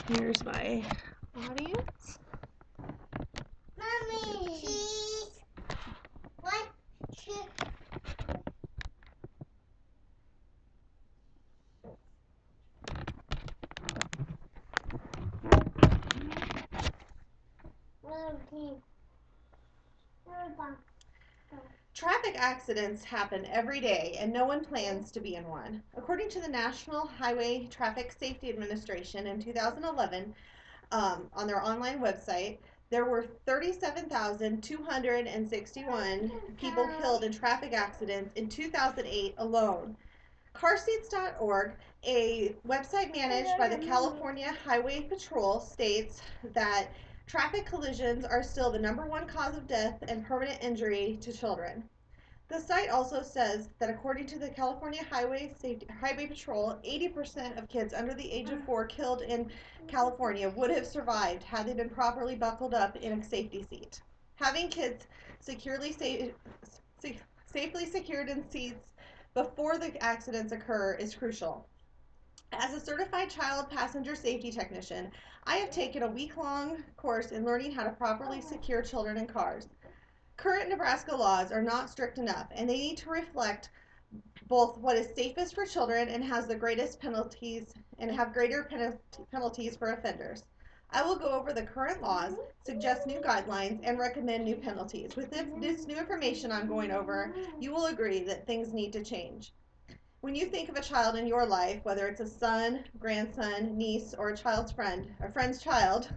Here's my audience. Mommy, cheese. What? Traffic accidents happen every day, and no one plans to be in one. According to the National Highway Traffic Safety Administration in 2011, on their online website, there were 37,261 people killed in traffic accidents in 2008 alone. Carseats.org, a website managed by the California Highway Patrol, states that traffic collisions are still the #1 cause of death and permanent injury to children. The site also says that according to the California Highway Patrol, 80% of kids under the age of 4 killed in California would have survived had they been properly buckled up in a safety seat. Having kids safely secured in seats before the accidents occur is crucial. As a certified child passenger safety technician, I have taken a week-long course in learning how to properly secure children in cars. Current Nebraska laws are not strict enough, and they need to reflect both what is safest for children and has the greatest penalties and have greater penalties for offenders. I will go over the current laws, suggest new guidelines, and recommend new penalties. With this new information I'm going over, you will agree that things need to change. When you think of a child in your life, whether it's a son, grandson, niece, or a child's friend, a friend's child,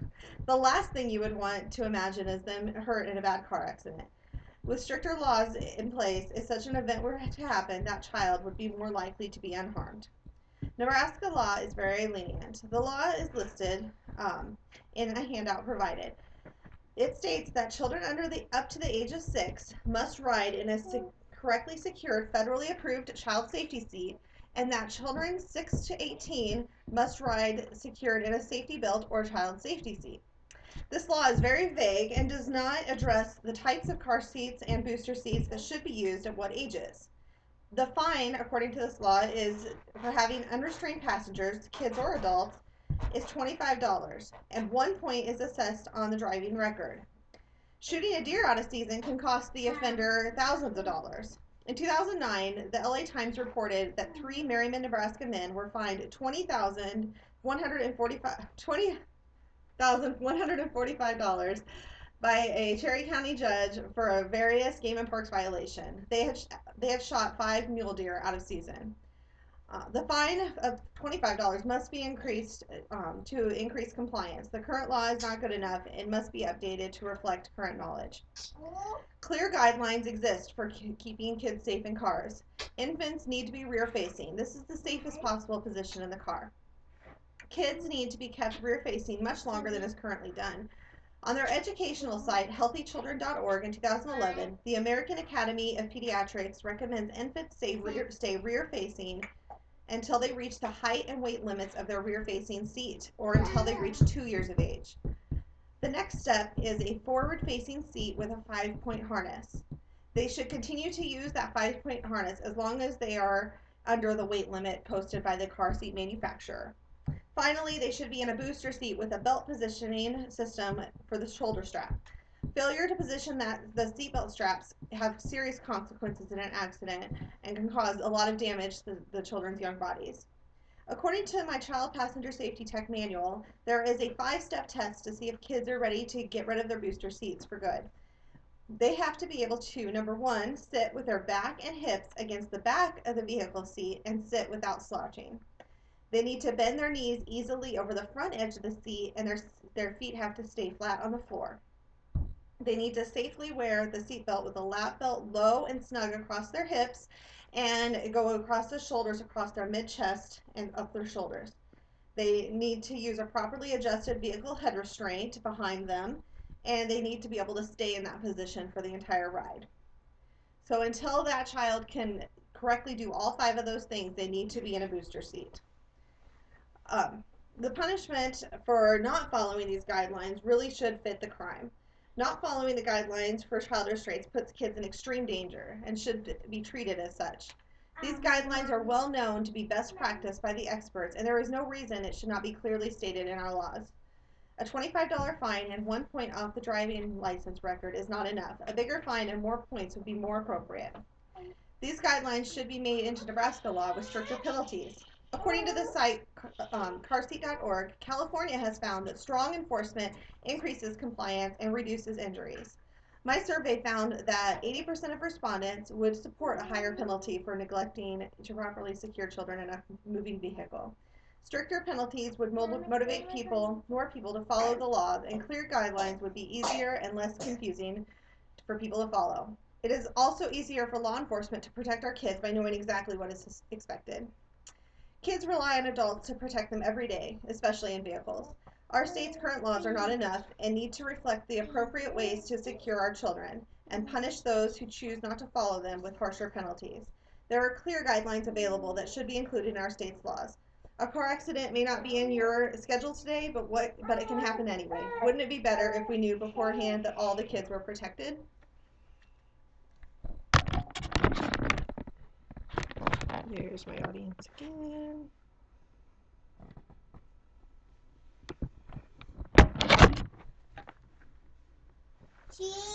the last thing you would want to imagine is them hurt in a bad car accident. With stricter laws in place, if such an event were to happen, that child would be more likely to be unharmed. Nebraska law is very lenient. The law is listed in a handout provided. It states that children up to the age of 6 must ride in a correctly secured, federally approved child safety seat, and that children 6 to 18 must ride secured in a safety belt or child safety seat. This law is very vague and does not address the types of car seats and booster seats that should be used at what ages. The fine, according to this law, is for having unrestrained passengers, kids or adults, is $25, and 1 point is assessed on the driving record. Shooting a deer out of season can cost the offender thousands of dollars. In 2009, the LA Times reported that 3 Merriman, Nebraska men were fined $20,145 by a Cherry County judge for a various game and parks violation. They had shot 5 mule deer out of season. The fine of $25 must be increased to increase compliance. The current law is not good enough and must be updated to reflect current knowledge. Clear guidelines exist for keeping kids safe in cars. Infants need to be rear facing. This is the safest possible position in the car. Kids need to be kept rear facing much longer than is currently done. On their educational site, healthychildren.org, in 2011, the American Academy of Pediatrics recommends infants stay rear facing until they reach the height and weight limits of their rear-facing seat, or until they reach 2 years of age. The next step is a forward-facing seat with a 5-point harness. They should continue to use that 5-point harness as long as they are under the weight limit posted by the car seat manufacturer. Finally, they should be in a booster seat with a belt positioning system for the shoulder strap. Failure to position the seatbelt straps have serious consequences in an accident and can cause a lot of damage to the children's young bodies. According to my child passenger safety tech manual, there is a 5-step test to see if kids are ready to get rid of their booster seats for good. They have to be able to, number 1, sit with their back and hips against the back of the vehicle seat and sit without slouching. They need to bend their knees easily over the front edge of the seat, and their feet have to stay flat on the floor. They need to safely wear the seatbelt with a lap belt low and snug across their hips and go across the shoulders, across their mid-chest and up their shoulders. They need to use a properly adjusted vehicle head restraint behind them, and they need to be able to stay in that position for the entire ride. So until that child can correctly do all 5 of those things, they need to be in a booster seat. The punishment for not following these guidelines really should fit the crime. Not following the guidelines for child restraints puts kids in extreme danger and should be treated as such. These guidelines are well known to be best practice by the experts, and there is no reason it should not be clearly stated in our laws. A $25 fine and 1 point off the driving license record is not enough. A bigger fine and more points would be more appropriate. These guidelines should be made into Nebraska law with stricter penalties. According to the site carseat.org, California has found that strong enforcement increases compliance and reduces injuries. My survey found that 80% of respondents would support a higher penalty for neglecting to properly secure children in a moving vehicle. Stricter penalties would motivate more people to follow the laws, and clear guidelines would be easier and less confusing for people to follow. It is also easier for law enforcement to protect our kids by knowing exactly what is expected. Kids rely on adults to protect them every day, especially in vehicles. Our state's current laws are not enough and need to reflect the appropriate ways to secure our children and punish those who choose not to follow them with harsher penalties. There are clear guidelines available that should be included in our state's laws. A car accident may not be in your schedule today, but it can happen anyway. Wouldn't it be better if we knew beforehand that all the kids were protected? There's my audience again. Cheese.